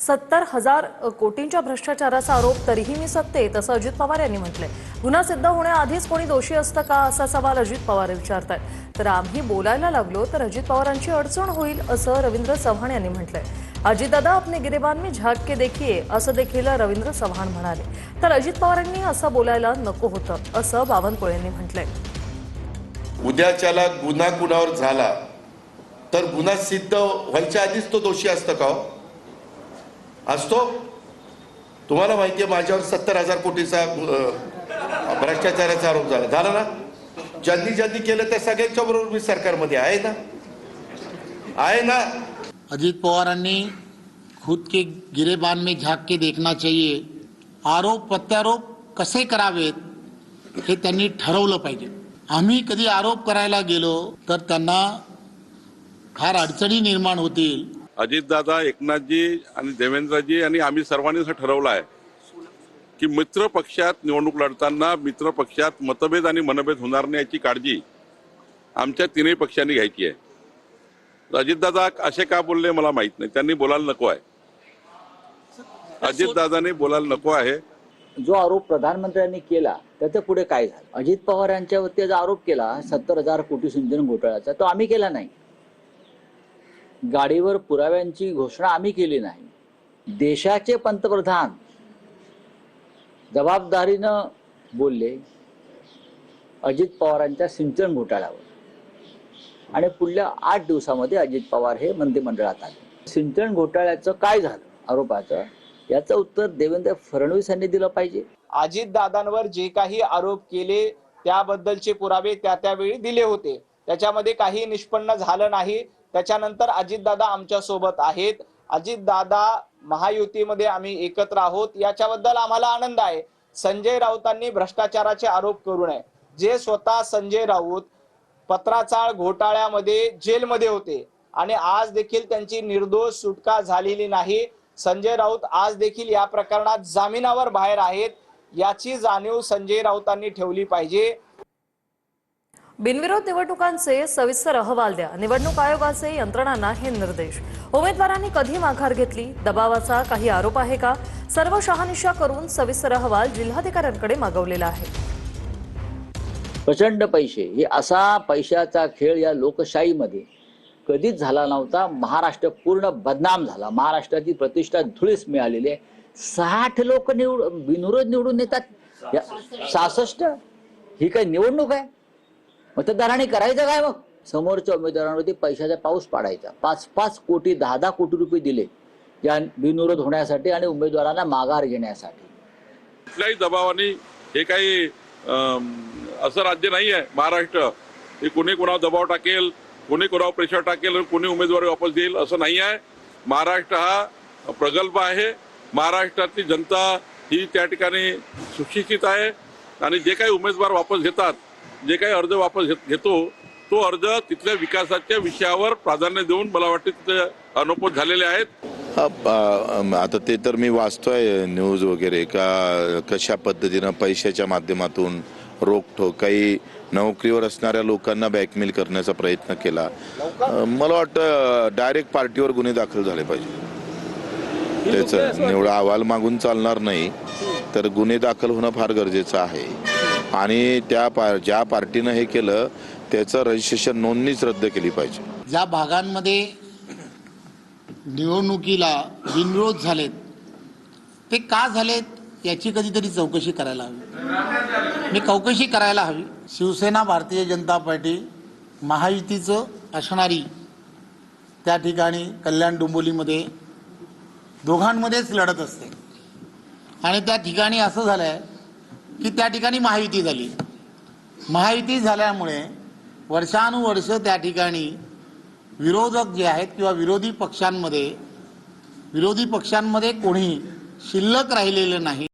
70,000 कोटींच्या भ्रष्टाचाराचा आरोप, तरीही मी सत्तेत, असं अजित पवार यांनी म्हटलंय। गुन्हा सिद्ध होण्याआधीच कोणी दोषी असतं का, असा सवाल अजित पवार विचारतायत। तर आम्ही बोलायला लागलो तर अजित पवारांची अडचण होईल, असं रवींद्र चव्हाण यांनी म्हटलंय। अजितदादा अपने गिरेबान में झांक के देखिए, असं देखील रवींद्र चव्हाण म्हणाले। तर अजित पवारांनी असं बोलायला नको होतं, असं बावनकुळे यांनी म्हटलंय। उद्याच्याला गुन्हा कुणावर झाला तर गुन्हा सिद्ध व्हायच्या आधीच तो दोषी असतो का? असतो? तुम्हाला माहिती आहे माझ्यावर 70,000 कोटीचा भ्रष्टाचाराचा आरोप झाला ना? ज्यांनी केलं त्या सगळ्यांच्या बरोबर मी सरकारमध्ये आहे ना। अजित पवारांनी खुद के गिरेबान में झांक के देखना चाहिए, आरोप प्रत्यारोप कसे करावेत हे त्यांनी ठरवलं पाहिजे। आम्ही कधी आरोप करायला गेलो तर त्यांना फार अडचणी निर्माण होतील। अजितदादा, एकनाथजी आणि देवेंद्रजी आणि आम्ही सर्वांनी असं ठरवलं आहे की मित्र पक्षात निवडणूक लढताना मित्र पक्षात मतभेद आणि मनभेद होणार नाही याची काळजी आमच्या तीनही पक्षांनी घ्यायची आहे। अजितदादा असे का बोलले मला माहित नाही, त्यांनी बोलायला नको आहे, अजितदादांनी बोलायला नको आहे। जो आरोप प्रधानमंत्र्यांनी केला त्याच्या पुढे काय झालं? अजित पवार यांच्यावरती जो आरोप केला 70,000 कोटी सिंचन घोटाळ्याचा, तो आम्ही केला नाही। गाडीवर पुराव्यांची घोषणा आम्ही केली नाही। देशाचे पंतप्रधान जबाबदारीनं बोलले अजित पवारांच्या सिंचन घोटाळ्यावर आणि पुढल्या 8 दिवसामध्ये अजित पवार हे मंत्रिमंडळात आले। सिंचन घोटाळ्याचं काय झालं आरोपाचं, याचं उत्तर देवेंद्र फडणवीस यांनी दिलं पाहिजे। अजितदादांवर जे काही आरोप केले त्याबद्दलचे पुरावे त्यावेळी दिले होते, त्याच्यामध्ये काही निष्पन्न झालं नाही। त्याच्यानंतर अजितदादा आमच्या सोबत आहेत, अजितदादा महायुतीमध्ये आम्ही एकत्र आहोत, याच्याबद्दल आम्हाला आनंद आहे। संजय राऊतांनी भ्रष्टाचाराचे आरोप करू नये। जे स्वतः संजय राऊत पत्राचाळ घोटाळ्यामध्ये जेलमध्ये होते आणि आज देखील त्यांची निर्दोष सुटका झालेली नाही। संजय राऊत आज देखील या प्रकरणात जामिनावर बाहेर आहेत, याची जाणीव संजय राऊतांनी ठेवली पाहिजे। बिनविरोध निवडणुकांचे सविस्तर अहवाल द्या, निवडणूक आयोगाचे यंत्रणांना हे निर्देश। उमेदवारांनी कधी माघार घेतली, दबावाचा काही आरोप आहे का, सर्व शहानिशा करून सविस्तर अहवाल जिल्हाधिकाऱ्यांकडे मागवलेला आहे। प्रचंड पैसे, हे असा पैशाचा खेळ या लोकशाहीमध्ये कधीच झाला नव्हता। महाराष्ट्र पूर्ण बदनाम झाला, महाराष्ट्राची प्रतिष्ठा धुळीस मिळालेली आहे। 60 लोक बिनविरोध निवडून येतात, 66 ही काय निवडणूक आहे? मतदारांनी करायचं काय? मग समोरच्या उमेदवारांवरती पैशाचा पाऊस पाडायचा। 5-5 कोटी 10-10 कोटी रुपये दिले या बिनविरोध होण्यासाठी आणि उमेदवारांना माघार घेण्यासाठी। कुठल्याही दबावाने हे काही असं राज्य नाही आहे महाराष्ट्र, हे कोणी कोणावर दबाव टाकेल, कोणी कोणावर प्रेशर टाकेल, कोणी उमेदवारी वापस देईल असं नाही आहे। महाराष्ट्र हा प्रगल्भ आहे, महाराष्ट्रातली जनता ही त्या ठिकाणी सुशिक्षित आहे आणि जे काही उमेदवार वापस घेतात, जे काही अर्ज वापस घेतो, तो अर्ज तिथल्या विकासाच्या विषयावर प्राधान्य देऊन मला वाटते तिथे अनुपोत झालेले आहेत। आता ते तर मी वाचतोय न्यूज वगैरे का कशा पद्धतीनं पैशाच्या माध्यमातून रोखठोक काही नोकरीवर असणाऱ्या लोकांना ब्लॅकमेल करण्याचा प्रयत्न केला। मला वाटतं डायरेक्ट पार्टीवर गुन्हे दाखल झाले पाहिजे। त्याचं एवढा अहवाल मागून चालणार नाही, तर गुन्हे दाखल होणं फार गरजेचं आहे आणि ज्या पार्टीनं हे केलं त्याचं रजिस्ट्रेशन नोंदणीच रद्द केली पाहिजे। ज्या भागांमध्ये निवडणुकीला बिनविरोध झालेत ते का झालेत याची कधीतरी चौकशी करायला हवी, चौकशी करायला हवी। शिवसेना, भारतीय जनता पार्टी महायुतीचं असणारी त्या ठिकाणी कल्याण डोंबिवलीमध्ये दोघांमध्येच लढत असते आणि त्या ठिकाणी असं झालंय की त्या ठिकाणी महायुती झाली। महायुती झाल्यामुळे वर्षानुवर्ष त्या ठिकाणी विरोधक जे आहेत किंवा विरोधी पक्षांमध्ये कोणी शिल्लक राहिलेलं नाही।